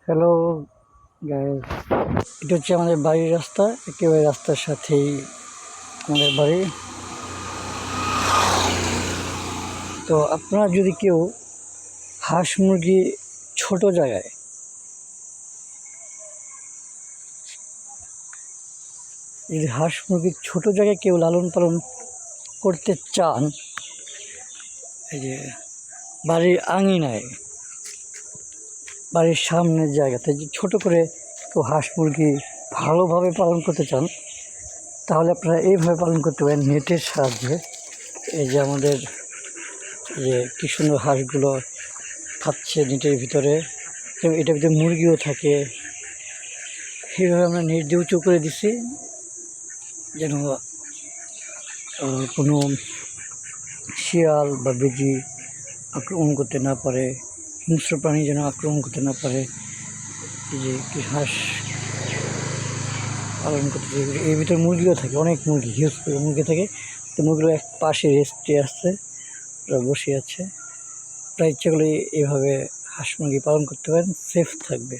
Hello guys, এটা হচ্ছে আমাদের বাড়ির রাস্তা। একেবারে রাস্তার সাথেই আমাদের বাড়ি। তো আপনারা যদি কেউ হাঁস মুরগি ছোট জায়গায়, যদি হাঁস মুরগি ছোট জায়গায় কেউ লালন পালন করতে চান, এই যে বাড়ির আঙিনায়, বাড়ির সামনের জায়গাতে যে ছোট করে কেউ হাঁস মুরগি ভালোভাবে পালন করতে চান, তাহলে আপনারা এইভাবে পালন করতে পারেন নেটের সাহায্যে। এই যে আমাদের যে কী সুন্দর হাঁসগুলো খাচ্ছে নেটের ভিতরে, এবং এটার ভিতরে মুরগিও থাকে। এইভাবে আমরা নেট দিয়ে উঁচু করে দিছি যেন কোনো শিয়াল বা বেজি আক্রমণ করতে না পারে, হিংস্র প্রাণী যেন আক্রমণ করতে না পারে। এই যে কি হাঁস পালন করতে, এর ভিতরে মুরগিও থাকে, অনেক মুরগি, হিউজ মুরগি থাকে। তো মুরগিগুলো এক পাশে রেস্টে আসছে, ওরা বসে আছে। প্রায় ইচ্ছা করলে এইভাবে হাঁস মুরগি পালন করতে পারেন, সেফ থাকবে।